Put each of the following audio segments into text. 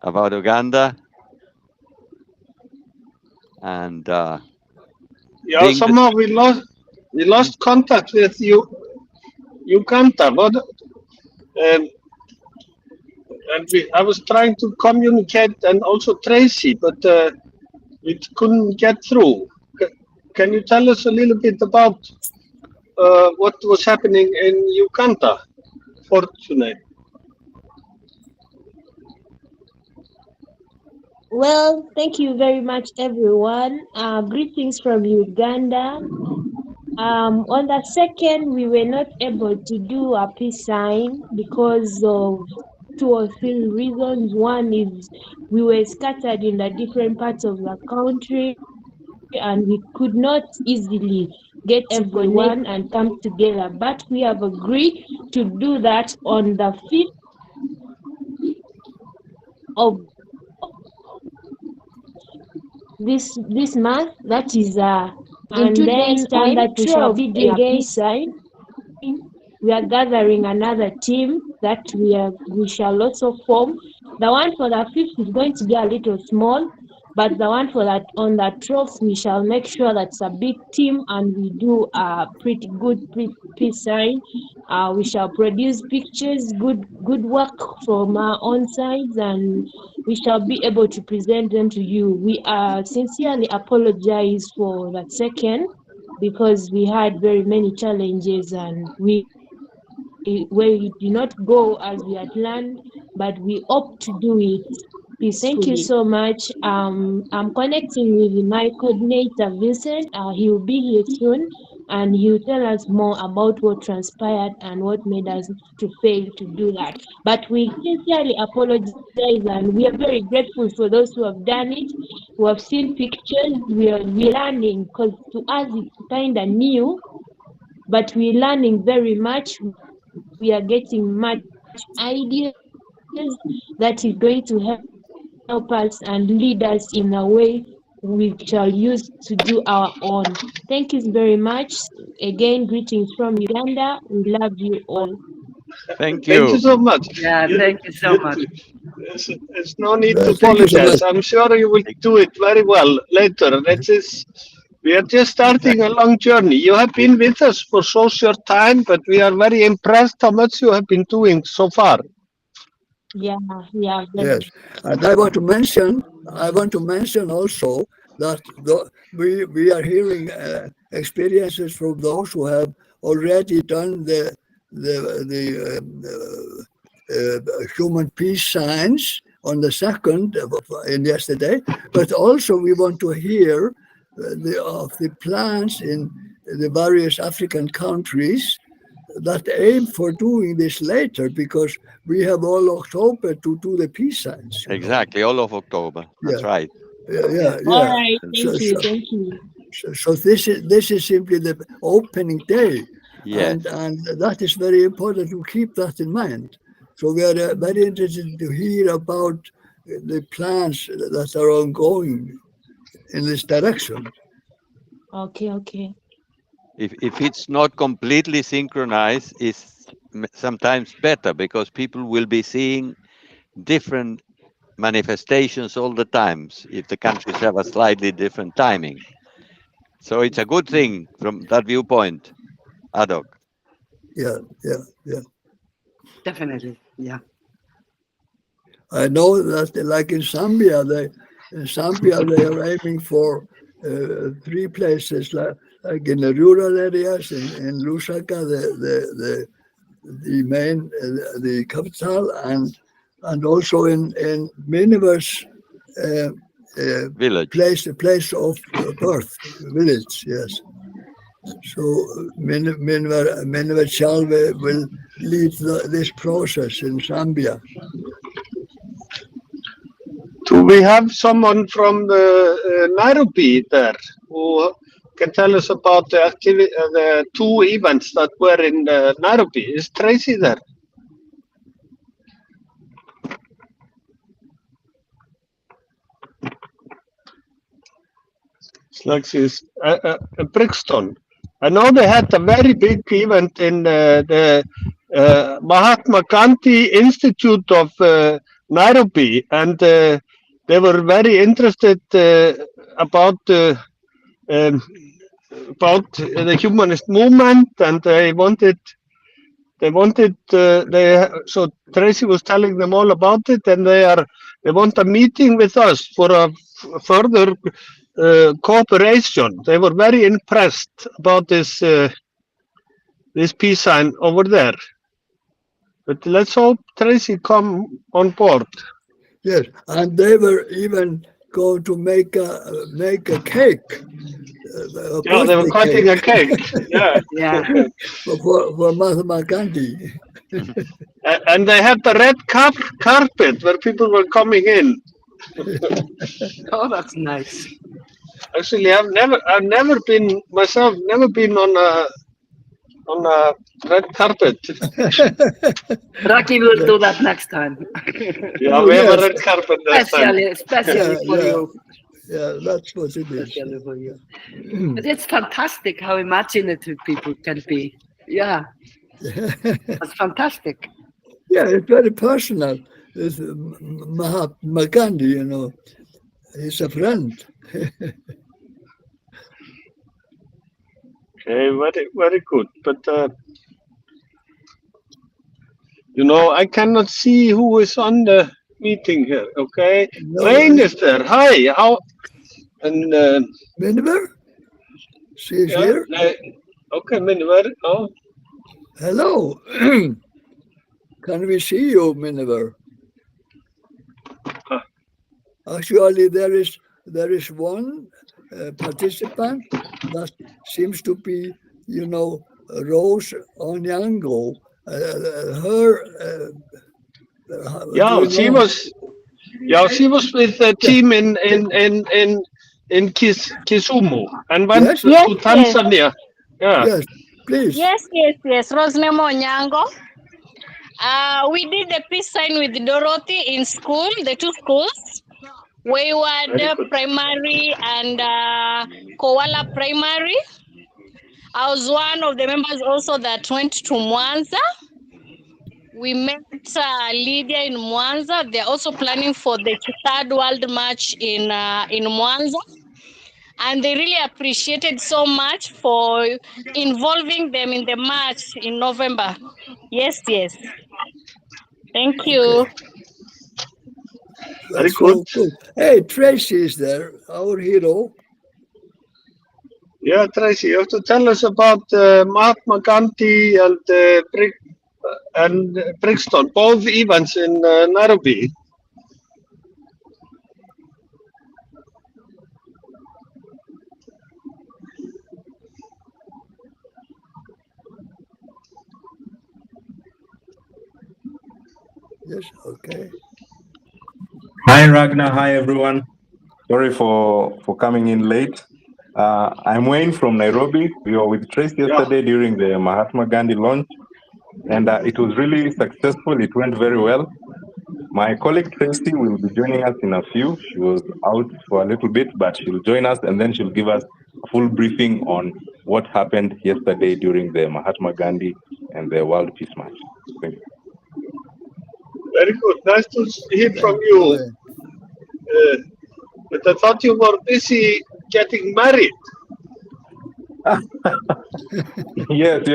about Uganda and Yeah, being the somehow we lost contact with you, Uganda. What? I was trying to communicate and also Tracy, but we couldn't get through. Can you tell us a little bit about what was happening in Uganda? Fortunate. Well, thank you very much, everyone. Greetings from Uganda. On the second, we were not able to do a peace sign because of two or three reasons. One is we were scattered in the different parts of the country and we could not easily get everyone and come together. But we have agreed to do that on the 5th of this month. That is in And 2 days' then on time the we shall 12th be doing a again, peace sign. We are gathering another team that we shall also form. The one for the 5th is going to be a little small, but the one for that on the 12th we shall make sure that's a big team and we do a pretty good peace sign. We shall produce pictures, good work from our own sides, and we shall be able to present them to you. We sincerely apologize for that second because we had very many challenges and we did not go as we had planned, but we hope to do it thank you peacefully. so much. I'm connecting with my coordinator, Vincent. He will be here soon and he will tell us more about what transpired and what made us to fail to do that. But we sincerely apologize and we are very grateful for those who have done it, who have seen pictures. We're learning because to us it's kind of new, but we're learning very much. We are getting much ideas that is going to help us and lead us in a way we shall use to do our own. Thank you very much. Again, greetings from Uganda. We love you all. thank Thank you you. so much. Yeah, You, thank you so you, much. there's no need to Thank you so much. apologize. I'm sure you will do it very well later. We are just starting a Exactly. long journey. You have been with us for so short time, but we are very impressed how much you have been doing so far. Yeah, yeah, Yes, very. and I want to mention also that we are hearing experiences from those who have already done the human peace signs on the second in yesterday, but also we want to hear of the plans in the various African countries that aim for doing this later, because we have all October to do the peace signs, you know. Exactly. All of October. That's Yeah, right. yeah, All yeah. right, So, thank you, so, thank you. so this is simply the opening day, Yes. and that is very important to keep that in mind. So we are very interested to hear about the plans that are ongoing in this direction. Okay, okay. If it's not completely synchronized, it's sometimes better because people will be seeing different manifestations all the times if the countries have a slightly different timing. So it's a good thing from that viewpoint, Adok. Yeah, yeah, yeah. Definitely. Yeah. I know that, like in Zambia, they are aiming for three places, like in the rural areas, in Lusaka, the main, the capital, and also in Minerva's uh, uh, Village. place of birth, village. Yes. So Minerva Chalve will lead this process in Zambia. Do we have someone from Nairobi there who can tell us about the two events that were in Nairobi? Is Tracy there? It's like she's Brixton. I know they had a very big event in the Mahatma Gandhi Institute of Nairobi, and they were very interested about um, the humanist movement, and so Tracy was telling them all about it, and they want a meeting with us for a further cooperation. They were very impressed about this peace sign over there. But let's hope Tracy come on board. Yes, and they were even going to make a cake. Yeah, they were cutting a cake. Yeah. Yeah. for Mahatma Gandhi. And they had the red carpet where people were coming in. Oh, that's nice. Actually, I've never been myself, never been on a red carpet. Rocky will do that next time. Yeah, we have a red carpet next time. Especially for you. Yeah, that's what it is. Especially for you. But it's fantastic how imaginative people can be. Yeah, that's fantastic. Yeah, it's very personal. It's Mahatma Gandhi, you know, he's a friend. Okay, very, very good. But, I cannot see who is on the meeting here, okay? No, Wayne is there. Hi, how? And, Miniver? She's yeah, here. okay, Miniver. Oh, Hello. Can we see you, Miniver? Actually, there is one participant that seems to be, Rose Onyango. yeah, she was with the team in Kisumu and went Yes. to Tanzania. Yeah. Yes, please. Yes. Rosemary Onyango. We did the peace sign with Dorothy in school, the two schools, Wayward Primary and Koala Primary. I was one of the members also that went to Mwanza. We met Lydia in Mwanza. They're also planning for the third World March in Mwanza. And they really appreciated so much for involving them in the march in November. Yes. Thank you. That's so cool. Hey, Tracy is there, our hero. Yeah, Tracy, you have to tell us about Mahatma Gandhi and Brixton, both events in Nairobi. Yes, okay. Hi, Ragnar. Hi, everyone. Sorry for coming in late. I'm Wayne from Nairobi. We were with Trace yesterday during the Mahatma Gandhi launch, and it was really successful. It went very well. My colleague Tracy will be joining us in a few. She was out for a little bit, but she'll join us, and then she'll give us a full briefing on what happened yesterday during the Mahatma Gandhi and the World Peace March. Thank you. Very good. Nice to hear from you. But I thought you were busy getting married. Yes.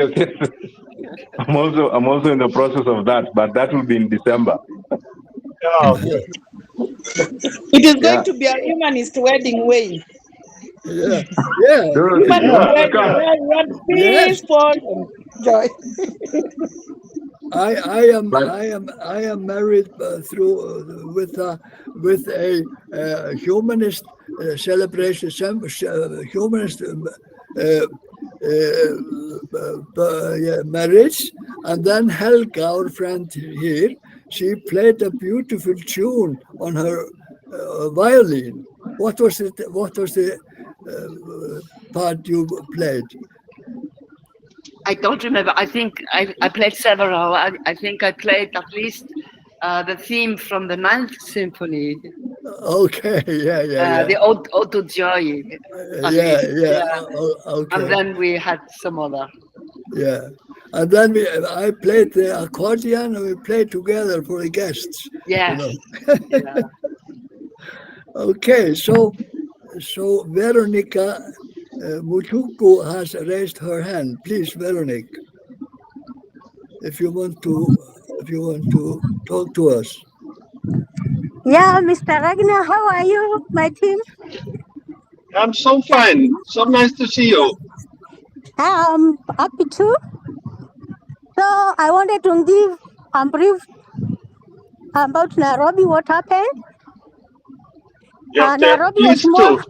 I'm also in the process of that, but that will be in December. Yeah, okay. It is going to be a humanist wedding, Wayne. Yeah. Humanist wedding, peaceful joy. I am married with a humanist celebration, humanist marriage, and then Helga, our friend here, she played a beautiful tune on her violin. What was it? What was the part you played? I don't remember. I think I played several. I think I played at least the theme from the Ninth Symphony. Okay, yeah. The Ode to Joy. Yeah. Okay. And then we had some other. Yeah. And then I played the accordion and we played together for the guests. Yes. Yeah. Okay, so Veronica Muchuku has raised her hand. Please, Veronica, if you want to talk to us. Yeah, Mr. Ragnar, how are you, my team? I'm so fine. So nice to see you. I'm happy too. So I wanted to give a brief about Nairobi, what happened. Yeah, Nairobi was please more, do.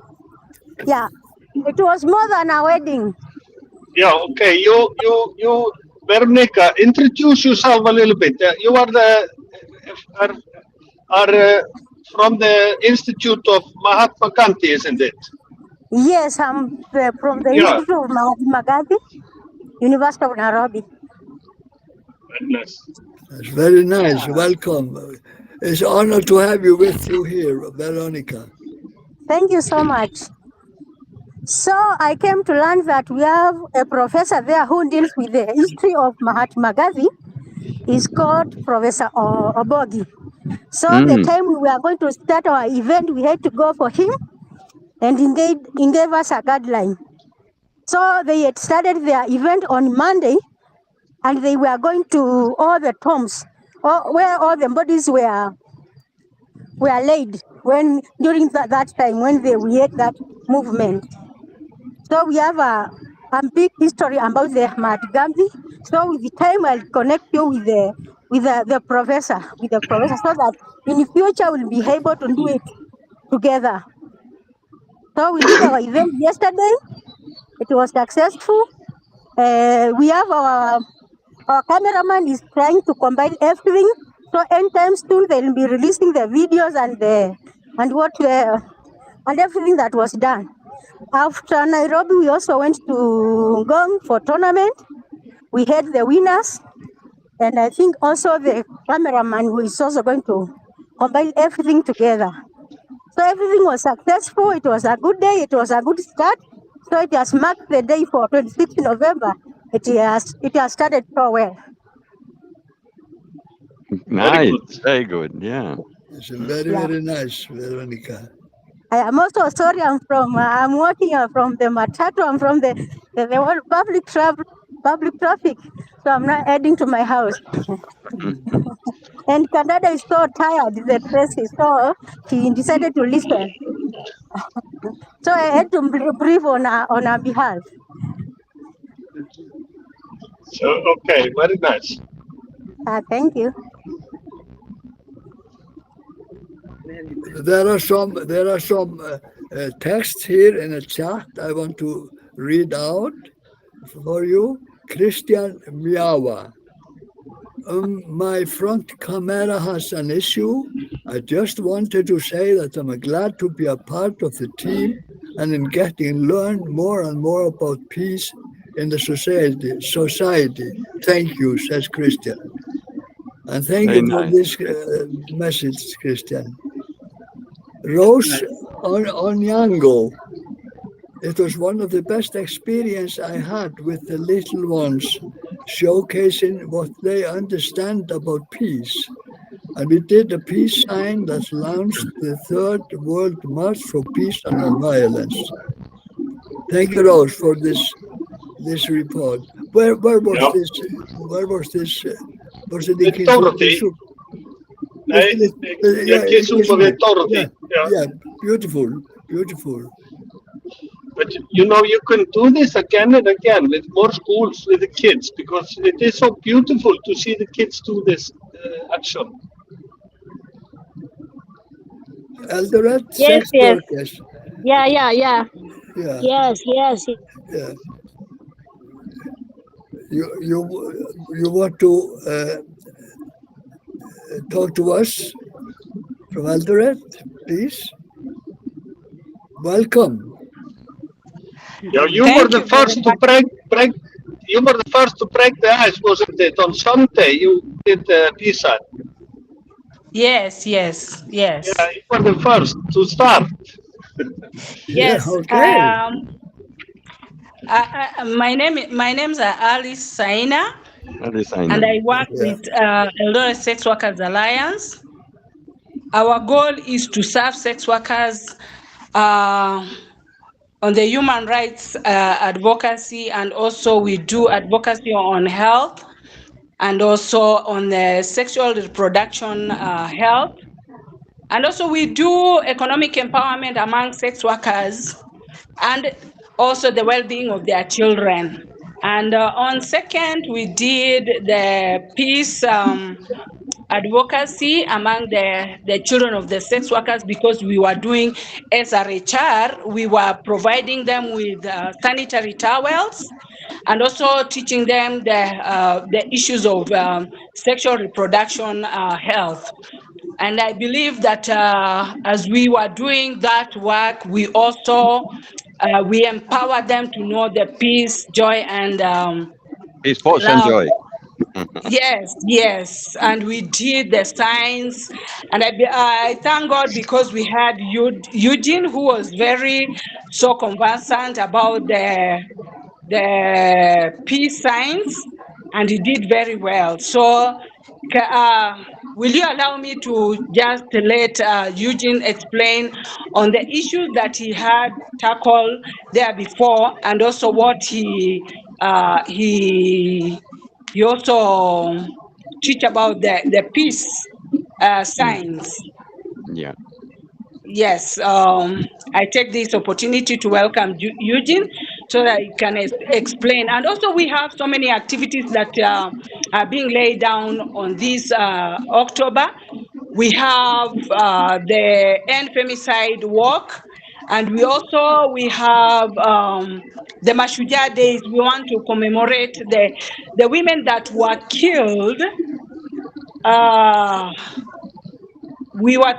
yeah, it was more than a wedding. Yeah, okay. You, Veronica, introduce yourself a little bit. You are from the Institute of Mahatma Gandhi, isn't it? Yes, I'm from the Yeah. Institute of Mahatma Gandhi, University of Nairobi. Goodness. That's very nice. Welcome. It's an honor to have you with you here, Veronica. Thank you so much. So I came to learn that we have a professor there who deals with the history of Mahatma Gandhi. He's called Professor Obogi. So the time we were going to start our event, we had to go for him, and he gave us a guideline. So they had started their event on Monday, and they were going to all the tombs, where all the bodies were laid during that time when we had that movement. So we have a big history about the Mahatma Gandhi. So with the time, I'll connect you with the professor, so that in the future we'll be able to do it together. So we did our event yesterday. It was successful. We have our cameraman is trying to combine everything. So anytime soon they'll be releasing the videos and everything that was done. After Nairobi, we also went to Ngong for tournament. We had the winners, and I think also the cameraman who is also going to combine everything together. So everything was successful. It was a good day. It was a good start. So it has marked the day for 26th November. It has started so well. Nice, very good. Yeah. It's very, very nice, Veronica. I am also sorry. I'm working from the Matatu. I'm from the public traffic. So I'm not heading to my house. And Canada is so tired, the Tracy, so he decided to listen. So I had to brief on our behalf. So, okay, very nice. Thank you. There are some texts here in the chat I want to read out for you. Christian Miawa. My front camera has an issue. I just wanted to say that I'm glad to be a part of the team and in learn more and more about peace in the society. Thank you, says Christian. And thank you for this message, Christian. Rose Onyango. It was one of the best experiences I had with the little ones, showcasing what they understand about peace. And we did a peace sign that launched the Third World March for Peace and Non-Violence. Thank you, Rose, for this report. Where was this? Where was this? Was it in Dorothy? Yeah, beautiful. But you can do this again and again with more schools with the kids, because it is so beautiful to see the kids do this action. Eldoret? Yes, yes. Yes. Yeah. Yeah. Yes. Yeah. You want to talk to us from Eldoret, please? Welcome. Yeah, you were the first to break. You were the first to break the ice, wasn't it? On Sunday, you did peace sign. Yes. Yeah, you were the first to start. Yes. Okay. My name's Alice Saina. What is I and know? I work with Eldoret Sex Workers Alliance. Our goal is to serve sex workers on the human rights advocacy, and also we do advocacy on health, and also on the sexual reproduction health. And also we do economic empowerment among sex workers and also the well-being of their children. And on second, we did the peace advocacy among the children of the sex workers, because we were doing SRHR. We were providing them with sanitary towels and also teaching them the issues of sexual reproduction health. And I believe that as we were doing that work, we also we empower them to know the peace, joy, and Peace, force, and love. joy. Yes, yes, and we did the signs, and I thank God because we had Eugene, who was very so conversant about the peace signs, and he did very well. So, will you allow me to just let Eugene explain on the issues that he had tackled there before, and also what he also teach about the peace signs. Yeah. Yes, I take this opportunity to welcome Eugene so that he can explain. And also we have so many activities that are being laid down on this October. We have the End Femicide Walk, and we have the Mashujaa Days. We want to commemorate the women that were killed. Uh, we are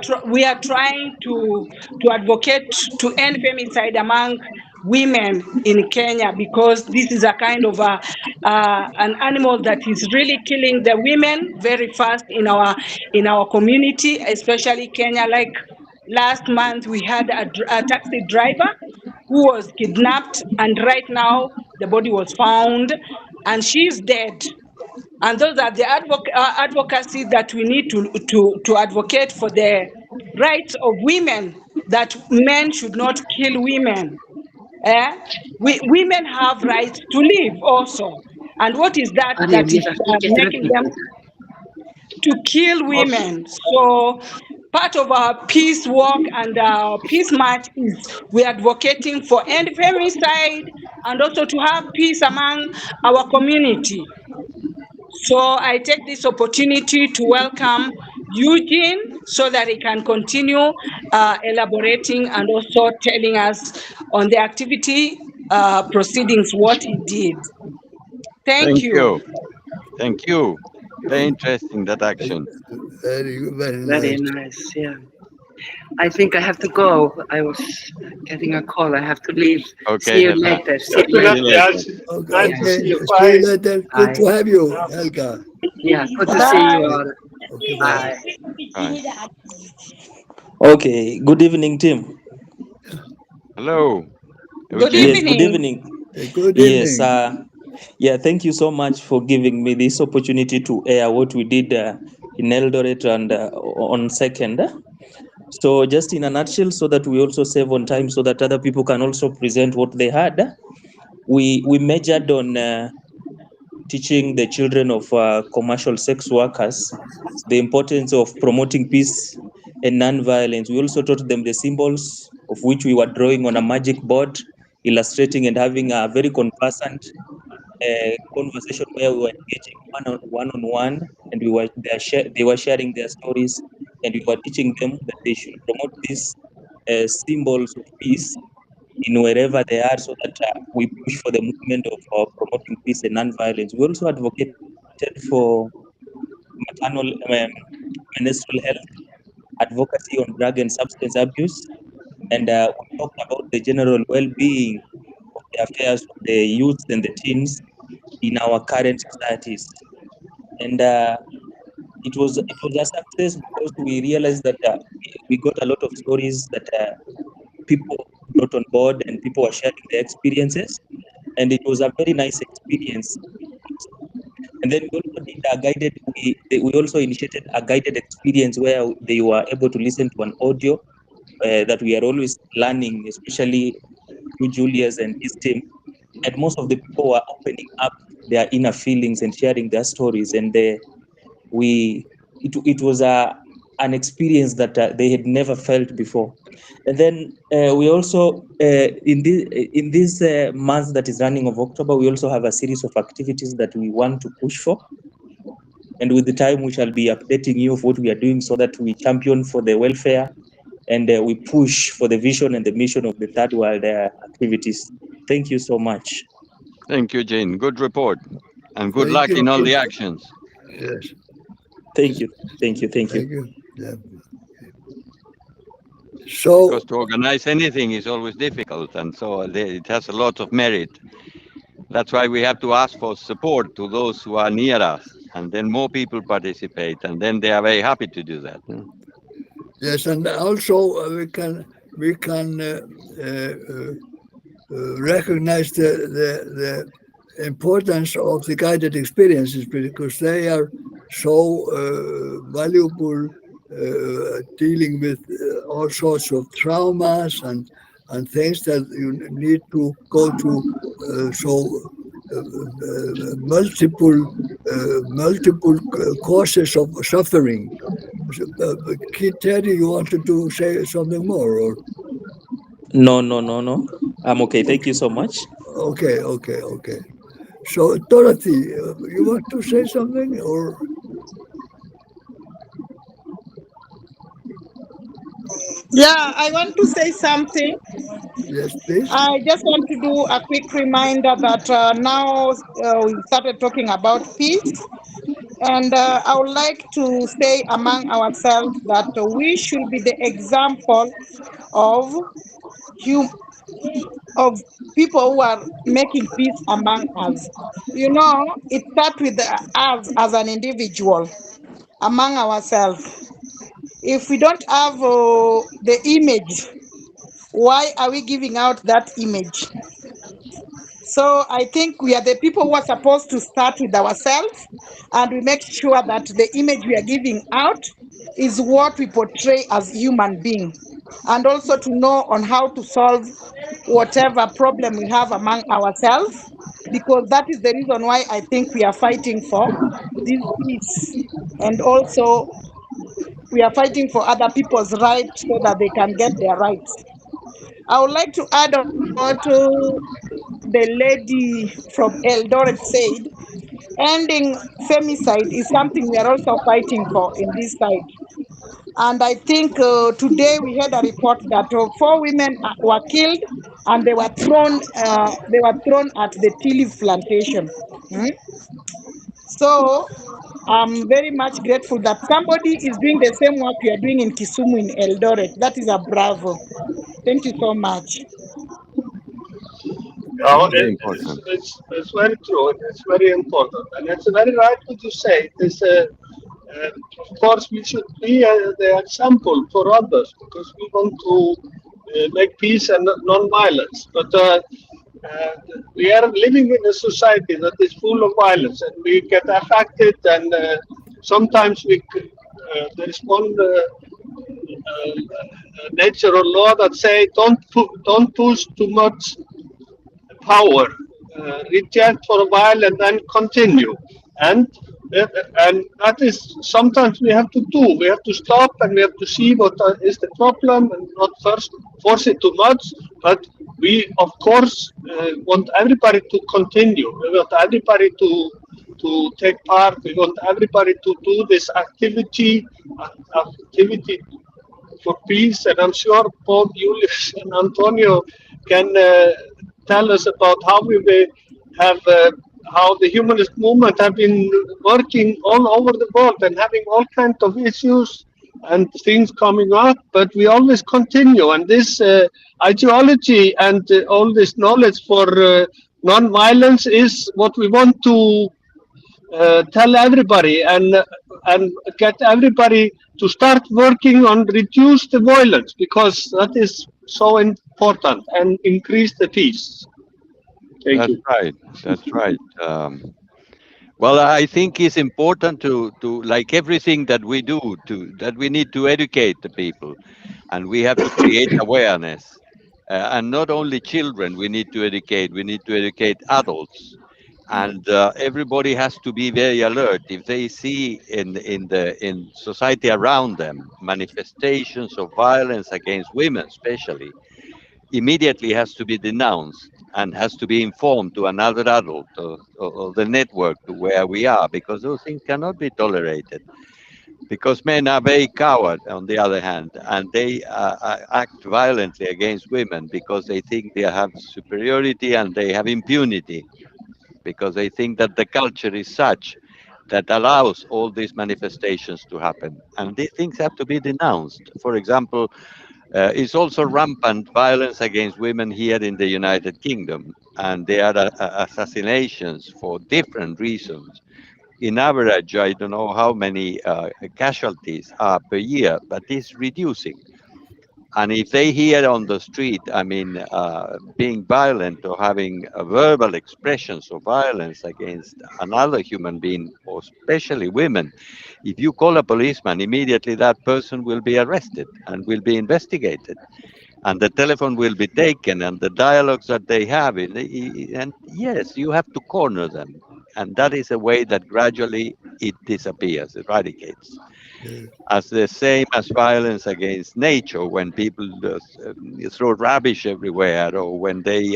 trying to advocate to end femicide among women in Kenya, because this is a kind of an animal that is really killing the women very fast in our community, especially Kenya. Like last month, we had a taxi driver who was kidnapped, and right now the body was found, and she's dead. And those are the advocacy that we need to advocate for the rights of women, that men should not kill women. Eh? Women have rights to live also. And what is that is making them to kill women? So part of our peace walk and our peace march is we are advocating for end femicide and also to have peace among our community. So I take this opportunity to welcome Eugene so that he can continue elaborating and also telling us on the activity proceedings what he did. Thank Thank you. you. Thank you. Very interesting, that action. Very Very nice. nice, yeah. I think I have to go. I was getting a call. I have to leave. Okay, See you Helga. later. See you Definitely, later. yes. Okay, Nice to see you. see Bye. you later. Good to Bye. have you, Helga. Yeah, good to see Bye. you all. Okay, bye. Bye. Bye. Okay, good evening, team. Hello, Good Eugene. Yes, good evening. evening. Good Yes, evening. yeah, thank you so much for giving me this opportunity to air what we did in Eldoret and on second. So just in a nutshell, so that we also save on time, so that other people can also present what they had. We measured on teaching the children of commercial sex workers the importance of promoting peace and non-violence. We also taught them the symbols of which we were drawing on a magic board, illustrating and having a very conversant conversation where we were engaging one-on-one, and they were sharing their stories, and we were teaching them that they should promote these symbols of peace in wherever they are, so that we push for the movement of promoting peace and non-violence. We also advocated for maternal menstrual health, advocacy on drug and substance abuse, and we talked about the general well-being of the affairs of the youth and the teens in our current societies. And it was a success because we realized that we got a lot of stories that people brought on board, and people were sharing their experiences, and it was a very nice experience. And then we also did a guided. We also initiated a guided experience where they were able to listen to an audio that we are always learning, especially through Julius and his team. And most of the people were opening up their inner feelings and sharing their stories. And it was an experience that they had never felt before. And then we also in this month that is running of October, we also have a series of activities that we want to push for. And with the time, we shall be updating you of what we are doing so that we champion for the welfare and we push for the vision and the mission of the Third World activities. Thank you so much. Thank you, Jane. Good report. And good Thank luck you. in all the actions. Yes. Thank you. Thank you. Thank you. Thank you. Yeah. So, Because to organize anything is always difficult, and so it has a lot of merit. That's why we have to ask for support to those who are near us, and then more people participate, and then they are very happy to do that. yes, and also we can recognize the importance of the guided experiences, because they are so valuable, dealing with all sorts of traumas and things that you need to go to multiple causes of suffering. Kid Teddy, you wanted to say something more, or? No. I'm okay. Thank you so much. Okay. So, Dorothy, you want to say something, or? Yeah, I want to say something. Yes, please. I just want to do a quick reminder that now we started talking about peace. And I would like to say among ourselves that we should be the example of of people who are making peace among us. You know, it starts with us as an individual, among ourselves. If we don't have the image, why are we giving out that image? So I think we are the people who are supposed to start with ourselves, and we make sure that the image we are giving out is what we portray as human being, and also to know on how to solve whatever problem we have among ourselves, because that is the reason why I think we are fighting for this peace, and also we are fighting for other people's rights so that they can get their rights. I would like to add on to the lady from Eldoret said, ending femicide is something we are also fighting for in this side. And I think today we had a report that 4 women were killed, and they were thrown at the tea leaf plantation. So I'm very much grateful that somebody is doing the same work we are doing in Kisumu, in Eldoret. That is a bravo. Thank you so much. Very important. It's very true. It's very important, and it's very right what you say. Of course, we should be the example for others, because we want to make peace and non-violence. But we are living in a society that is full of violence, and we get affected. And sometimes there is one nature or law that say don't push too much power, reject for a while, and then continue. And and that is sometimes we have to do. We have to stop and we have to see what is the problem, and not first force it too much. But we, of course, want everybody to continue. We want everybody to take part. We want everybody to do this activity for peace, and I'm sure both Julius and Antonio can tell us about how we may have how the humanist movement have been working all over the world and having all kinds of issues and things coming up, but we always continue. And this ideology and all this knowledge for non-violence is what we want to tell everybody, and get everybody to start working on reduce the violence, because that is so important, and increase the peace. Thank That's you. right. That's right. Well, I think it's important to like everything that we do, that we need to educate the people, and we have to create awareness. And not only children, we need to educate adults, and everybody has to be very alert if they see in society around them manifestations of violence against women, especially immediately has to be denounced and has to be informed to another adult or the network to where we are, because those things cannot be tolerated. Because men are very coward, on the other hand, and they act violently against women because they think they have superiority and they have impunity, because they think that the culture is such that allows all these manifestations to happen. And these things have to be denounced. For example, it's also rampant violence against women here in the United Kingdom, and there are assassinations for different reasons. In average, I don't know how many casualties are per year, but it's reducing. And if they hear on the street, I mean, being violent or having verbal expressions of violence against another human being, or especially women, if you call a policeman, immediately that person will be arrested and will be investigated, and the telephone will be taken, and the dialogues that they have and yes, you have to corner them, and that is a way that gradually it disappears, eradicates, Yeah. as the same as violence against nature, when people throw rubbish everywhere, or when they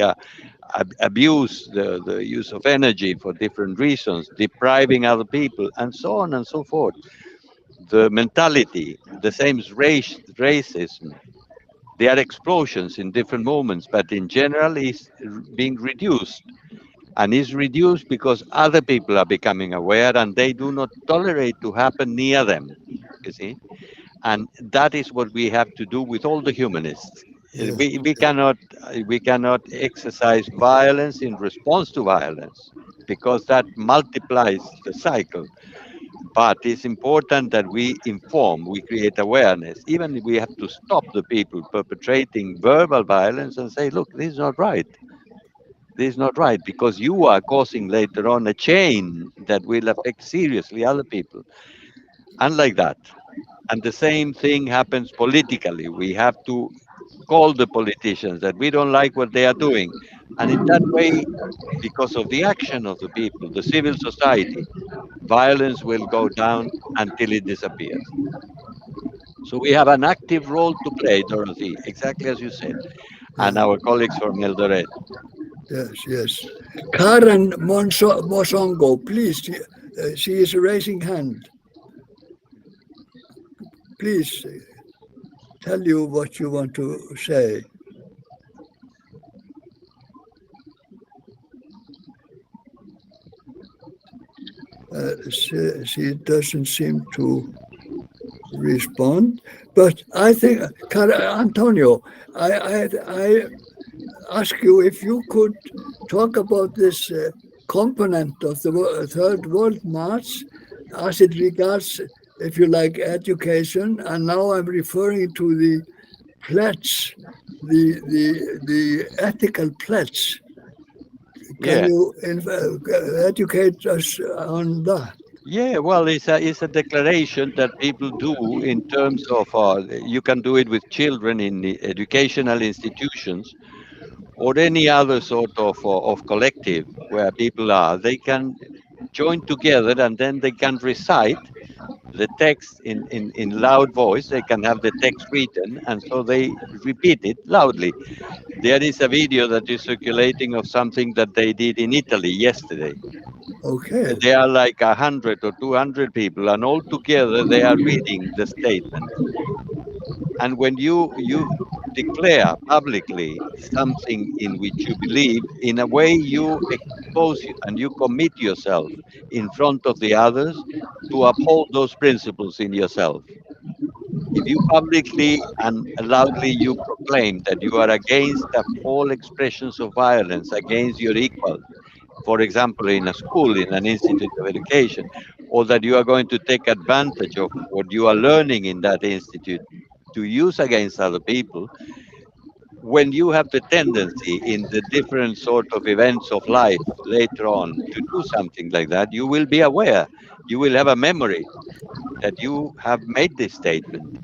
abuse the use of energy for different reasons, depriving other people, and so on and so forth. The mentality, the same as racism, there are explosions in different moments, but in general, is being reduced. And is reduced because other people are becoming aware and they do not tolerate to happen near them. You see? And that is what we have to do with all the humanists. Yes. We cannot exercise violence in response to violence, because that multiplies the cycle. But it's important that we inform, we create awareness. Even if we have to stop the people perpetrating verbal violence and say, look, this is not right. This is not right, because you are causing later on a chain that will affect seriously other people. And like that. And the same thing happens politically. We have to call the politicians that we don't like what they are doing. And in that way, because of the action of the people, the civil society, violence will go down until it disappears. So we have an active role to play, Dorothy, exactly as you said, and Yeah. our colleagues from Eldoret. Yes. Yes. Karen Mosongo, please. She is raising hand. Please tell you what you want to say. She doesn't seem to respond, but I think, Antonio, I ask you if you could talk about this component of the Third World March as it regards, if you like, education, and now I'm referring to the pledge, the ethical pledge. Can Yeah. you educate us on that? Yeah, well, it's a declaration that people do in terms of you can do it with children in the educational institutions, or any other sort of collective where people are. They can join together and then they can recite the text in loud voice. They can have the text written, and so they repeat it loudly. There is a video that is circulating of something that they did in Italy yesterday. Okay. There are like 100 or 200 people, and all together they are reading the statement. And when you declare publicly something in which you believe, in a way you expose and you commit yourself in front of the others to uphold those principles in yourself. If you publicly and loudly you proclaim that you are against all expressions of violence against your equals, for example, in a school, in an institute of education, or that you are going to take advantage of what you are learning in that institute to use against other people, when you have the tendency in the different sort of events of life later on to do something like that, you will be aware. You will have a memory that you have made this statement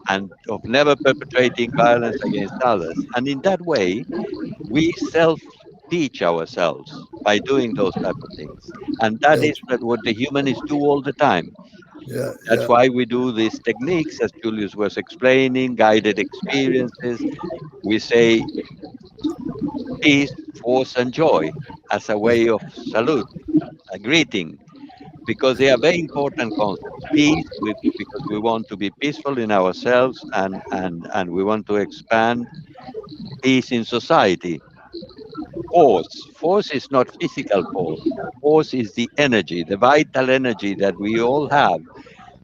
and of never perpetrating violence against others. And in that way, we self teach ourselves by doing those type of things. And that Yes. is what the humanists do all the time. Yeah. That's Yeah. why we do these techniques, as Julius was explaining, guided experiences. We say peace, force, and joy as a Yeah. way of salute, a greeting, because they are very important concepts. Peace, because we want to be peaceful in ourselves, and we want to expand peace in society. Force is not physical force. Force is the energy, the vital energy that we all have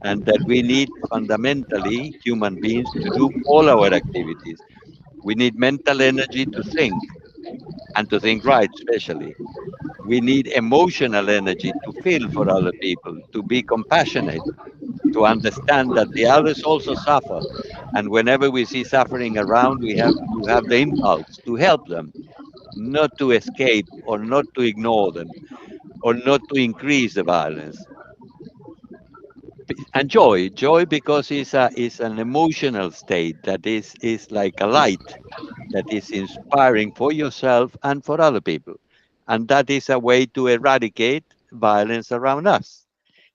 and that we need fundamentally, human beings, to do all our activities. We need mental energy to think and to think right, especially. We need emotional energy to feel for other people, to be compassionate, to understand that the others also suffer. And whenever we see suffering around, we have to have the impulse to help them, not to escape or not to ignore them or not to increase the violence. And joy because it's an emotional state that is like a light that is inspiring for yourself and for other people. And that is a way to eradicate violence around us.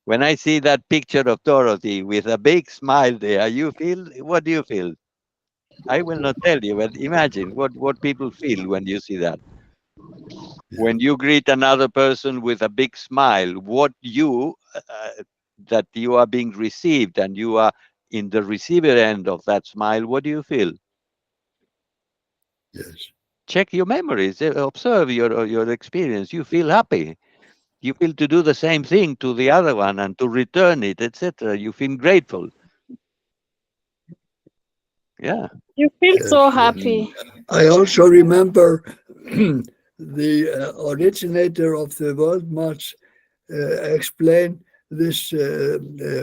When I see that picture of Dorothy with a big smile there, what do you feel? I will not tell you, but imagine what people feel when you see that. Yeah. When you greet another person with a big smile, that you are being received and you are in the receiver end of that smile, what do you feel? Yes. Check your memories, observe your experience. You feel happy. You feel to do the same thing to the other one and to return it, etc. You feel grateful. Yeah. You feel Yes. so Yes. happy. I also remember the originator of the World March explained this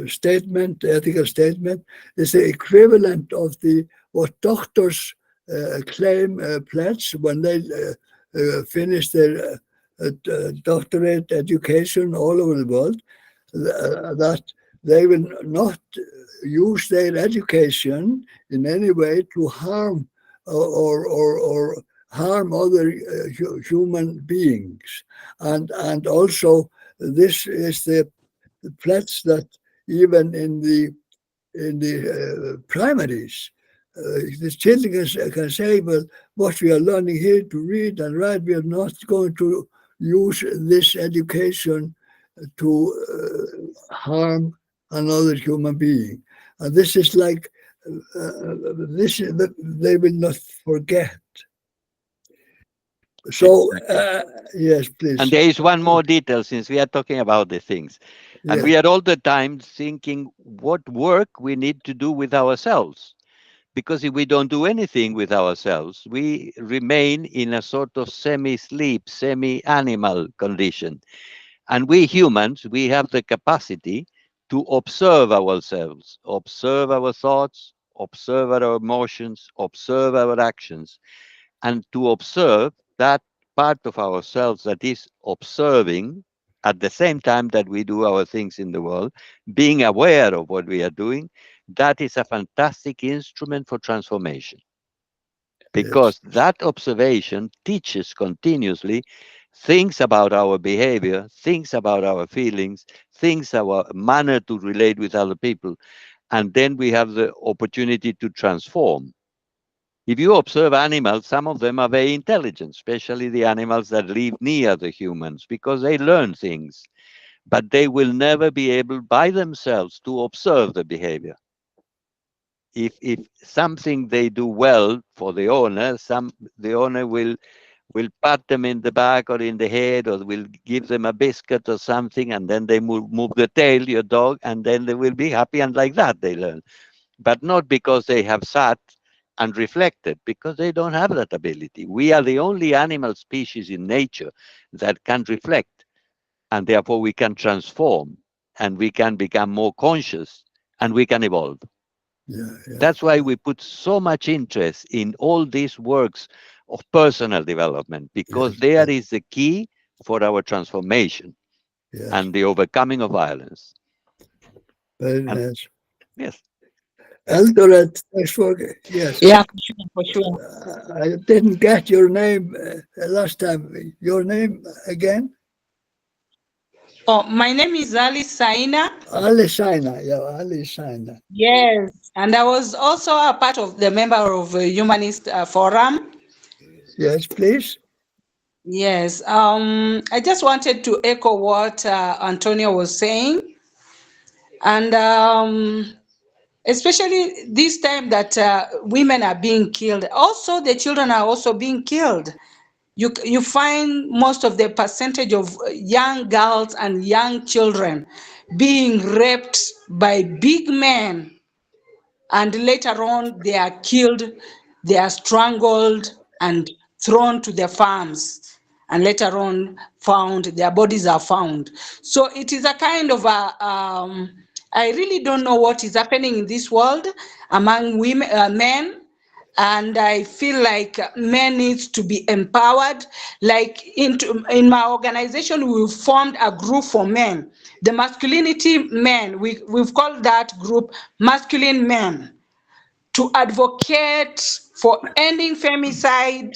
statement, ethical statement, is the equivalent of the what doctors claim pledge when they finish their doctorate education all over the world, that they will not use their education in any way to harm or harm other human beings, and also this is the pledge that even in the primaries, the children can say, well, what we are learning here to read and write, we are not going to use this education to harm another human being. And this is like, this they will not forget. So, Exactly. yes, And please. there is one more detail since we are talking about the things. And Yes, we are all the time thinking what work we need to do with ourselves. Because if we don't do anything with ourselves, we remain in a sort of semi sleep, semi animal condition. And we humans, we have the capacity to observe ourselves, observe our thoughts, observe our emotions, observe our actions, and to observe that part of ourselves that is observing at the same time that we do our things in the world, being aware of what we are doing, that is a fantastic instrument for transformation yes, because that observation teaches continuously things about our behavior, things about our feelings, things our manner to relate with other people. And then we have the opportunity to transform. If you observe animals, some of them are very intelligent, especially the animals that live near the humans, because they learn things, but they will never be able by themselves to observe the behavior. If something they do well for the owner, the owner will pat them in the back or in the head or will give them a biscuit or something, and then they move the tail, your dog, and then they will be happy, and like that they learn. But not because they have sat and reflected, because they don't have that ability. We are the only animal species in nature that can reflect, and therefore we can transform, and we can become more conscious, and we can evolve. That's why we put so much interest in all these works of personal development, because there is the key for our transformation and the overcoming of violence. Very nice. Yes. Eldoret, thanks for, yes. Yeah, for sure. I didn't get your name last time. Your name again? Oh, my name is Ali Saina. Ali Saina, yeah, Ali Saina. Yes, and I was also a part of the member of Humanist Forum. Yes, please. Yes, I just wanted to echo what Antonio was saying, and especially this time that women are being killed. Also, the children are also being killed. You find most of the percentage of young girls and young children being raped by big men, and later on they are killed, they are strangled and thrown to the farms, and later on found, their bodies are found. So it is a kind of a I really don't know what is happening in this world among women, men, and I feel like men needs to be empowered. Like in my organization, we formed a group for men, the masculinity men. We've called that group masculine men, to advocate for ending femicide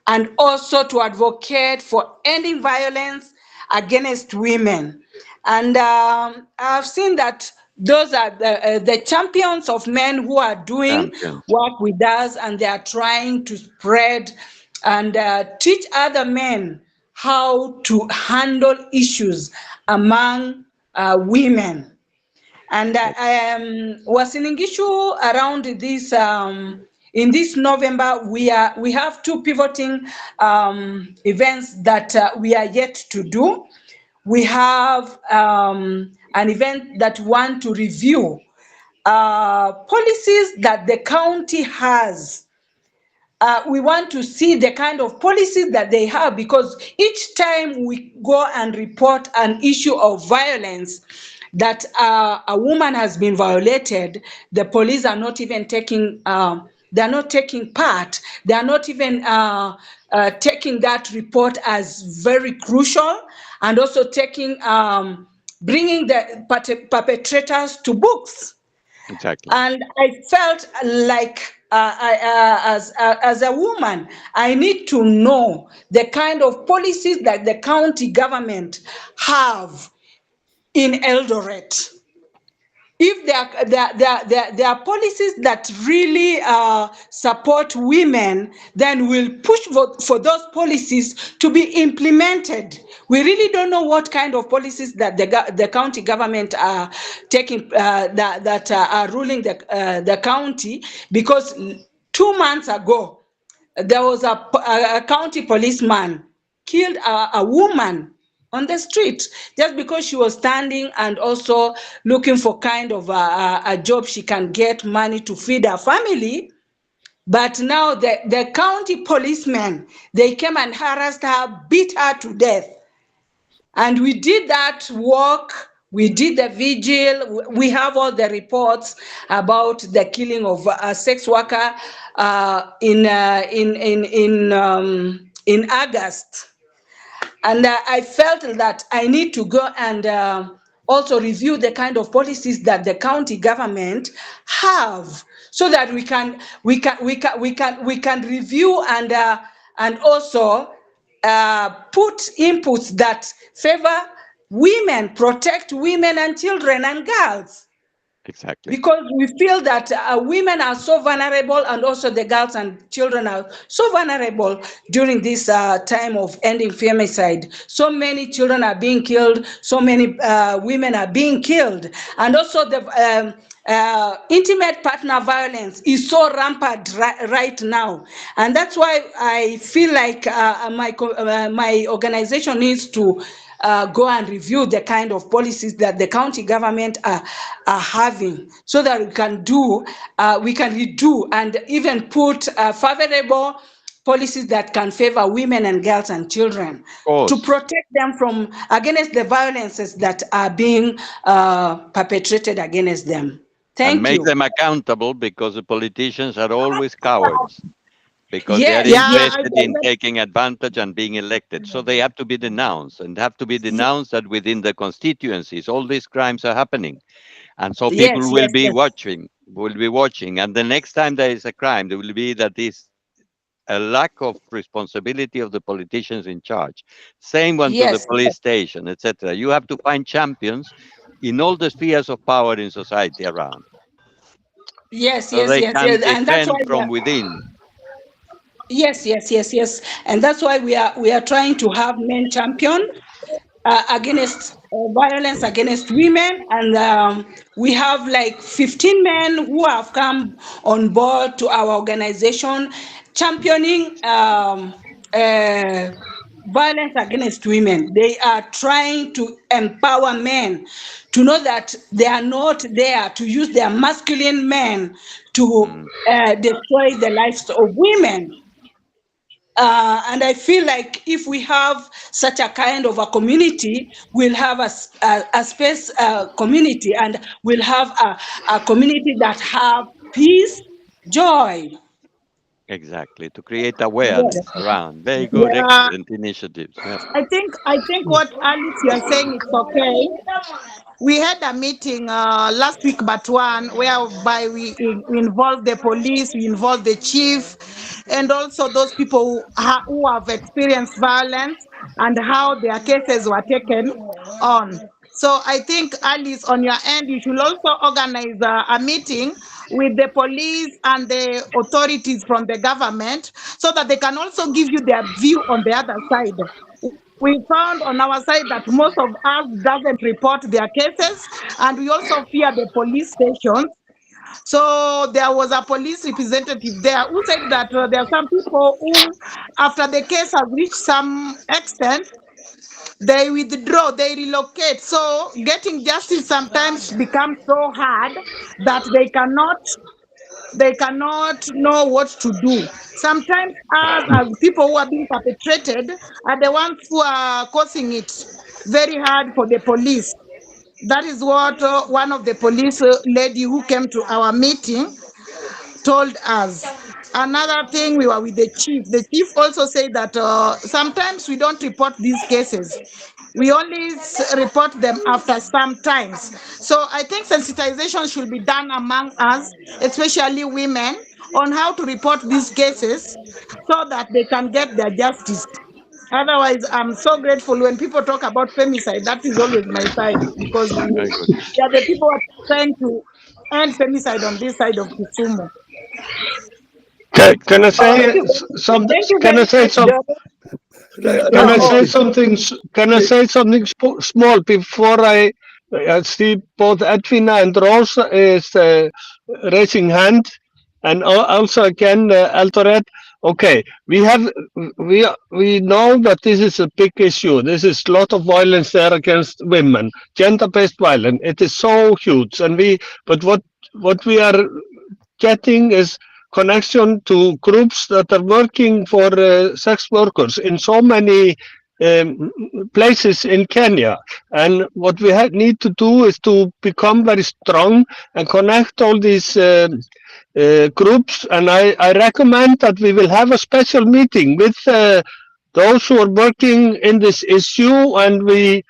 and also to advocate for ending violence against women. And I've seen that those are the champions of men who are doing work with us, and they are trying to spread and teach other men how to handle issues among women. And was in issue around this in this November. We have two pivoting events that we are yet to do. We have an event that we want to review policies that the county has. We want to see the kind of policies that they have, because each time we go and report an issue of violence that a woman has been violated, the police are not even taking they're not taking part. They are not even taking that report as very crucial, and also taking bringing the perpetrators to books. Exactly. And I felt like, as a woman, I need to know the kind of policies that the county government have in Eldoret. If there are policies that really support women, then we'll push for those policies to be implemented. We really don't know what kind of policies that the county government are taking, that are ruling the county, because 2 months ago, there was a county policeman killed a woman on the street just because she was standing and also looking for kind of a job she can get money to feed her family. But now the county policemen, they came and harassed her, beat her to death. And we did that work. We did the vigil. We have all the reports about the killing of a sex worker in August. And I felt that I need to go and also review the kind of policies that the county government have, so that we can review and also put inputs that favor women, protect women and children and girls. Exactly. Because we feel that women are so vulnerable, and also the girls and children are so vulnerable during this time of ending femicide. So many children are being killed, so many women are being killed. And also the intimate partner violence is so rampant right now. And that's why I feel like my organization needs to go and review the kind of policies that the county government are having, so that we can redo and even put favorable policies that can favor women and girls and children, to protect them from against the violences that are being perpetrated against them. and Thank make you. them accountable, because the politicians are always cowards, because they are Yes, yes. interested in taking advantage and being elected. So they have to be denounced, and have to be denounced that within the constituencies all these crimes are happening. And so people Yes, will yes, be yes. watching, and the next time there is a crime, there will be that is a lack of responsibility of the politicians in charge. Same one to the Yes, police station, etc. You have to find champions in all the spheres of power in society around, yes, so yes, they yes, can yes. And that's why defend we from are, within. yes, yes, yes, yes. And that's why we are trying to have men champion against violence against women, and we have like 15 men who have come on board to our organization championing violence against women. They are trying to empower men to know that they are not there to use their masculine men to Mm, destroy the lives of women. And I feel like if we have such a kind of a community, we'll have a space community, and we'll have a community that have peace, joy. exactly, to create Yes. awareness around. Very good, Yeah. excellent initiatives. Yeah. I think what Alice you're saying it's okay. We had a meeting last week, but one whereby we involved the police, we involved the chief, and also those people who have experienced violence and how their cases were taken on. So I think, Alice, on your end, you should also organize a meeting with the police and the authorities from the government so that they can also give you their view on the other side. We found on our side that most of us doesn't report their cases, and we also fear the police stations. So there was a police representative there who said that there are some people who, after the case has reached some extent, they withdraw, they relocate. So getting justice sometimes becomes so hard that they cannot know what to do. Sometimes us as people who are being perpetrated are the ones who are causing it very hard for the police. That is what one of the police lady who came to our meeting told us. Another thing, we were with the chief. The chief also said that sometimes we don't report these cases. We only report them after some times. So I think sensitization should be done among us, especially women, on how to report these cases so that they can get their justice. Otherwise, I'm so grateful when people talk about femicide. That is always my side, because Very good. they are the people who are trying to end femicide on this side of Kisumu. Can I Excellent. Thank say you. something? Thank you Can I very say much, some? Doris. Can Yeah, I go say on. something? Can I say something small before I see both Edwina and Rose is raising hand, and also again Eldoret. Okay, we know that this is a big issue. This is a lot of violence there against women, gender-based violence. It is so huge, and but what we are getting is connection to groups that are working for sex workers in so many places in Kenya. And what we need to do is to become very strong and connect all these groups. And I recommend that we will have a special meeting with those who are working in this issue, and we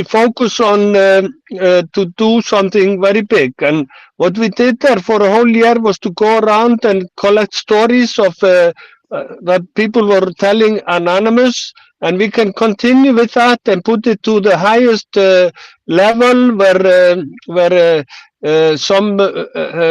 focus on to do something very big. And what we did there for a whole year was to go around and collect stories of that people were telling anonymous, and we can continue with that and put it to the highest level where some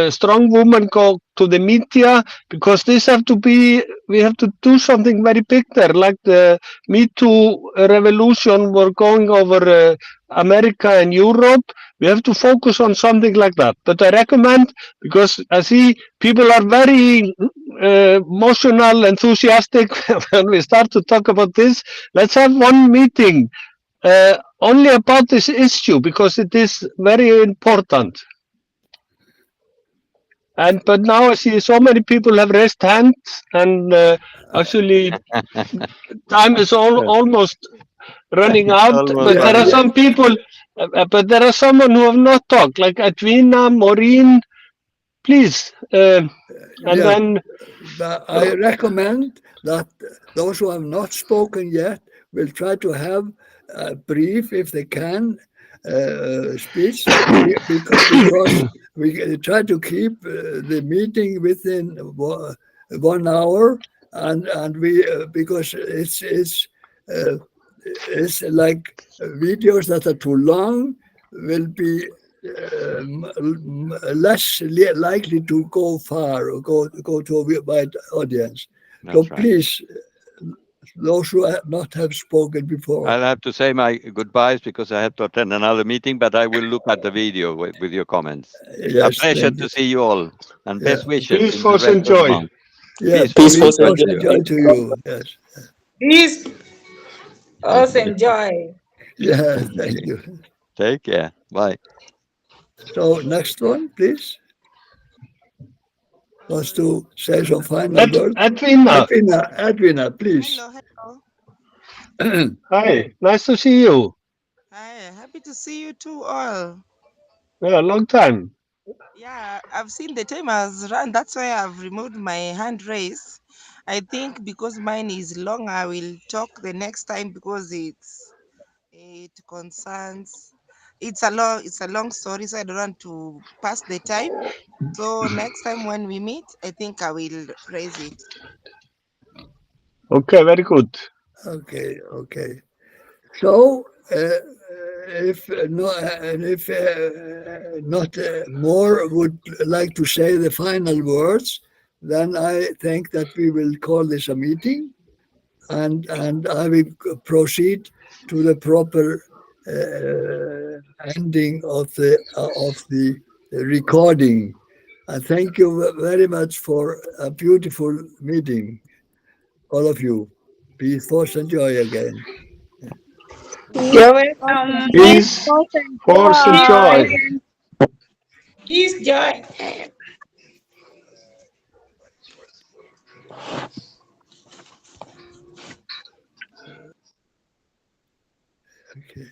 strong women go to the media, because this have to be, we have to do something very big there, like the Me Too revolution were going over America and Europe. We have to focus on something like that. But I recommend, because I see people are very emotional, enthusiastic when we start to talk about this. Let's have one meeting only about this issue, because it is very important. And but now I see so many people have raised hands, and actually time is almost running out. Almost But there are running out. some people, but there are someone who have not talked, like Edwina, Maureen, please. And Yeah. then I recommend that those who have not spoken yet will try to have a brief, if they can, speech, because we try to keep the meeting within 1 hour, and we because it's like videos that are too long will be less likely to go far or go to a wide audience. So That's right. please, those who have not have spoken before. I'll have to say my goodbyes because I have to attend another meeting, but I will look at the video with your comments. Yes, A pleasure thank you. to see you all, and best wishes peace, in the force, rest and of the joy. month. Yeah, Peace, force, Peace, and force, joy. enjoy to you. Yes. Peace, us Okay. enjoy. Yeah, thank you. Take care. Bye. So next one, please. Wants to say some final words. Edwina, Edwina, please. Hello, hello. hi, nice to see you. Hi, happy to see you too all. Yeah, long time. Yeah, I've seen the time has run. That's why I've removed my hand raise. I think because mine is long, I will talk the next time because it concerns it's a long story, so I don't want to pass the time. So next time when we meet, I think I will raise it. Okay, very good. Okay. So, if not more would like to say the final words, then I think that we will call this a meeting, and I will proceed to the proper ending of the recording. And thank you very much for a beautiful meeting, all of you. Peace, force, and joy again. Peace, You're force, welcome. and joy. Peace, Hope and force, and joy. joy. Peace, joy. Okay.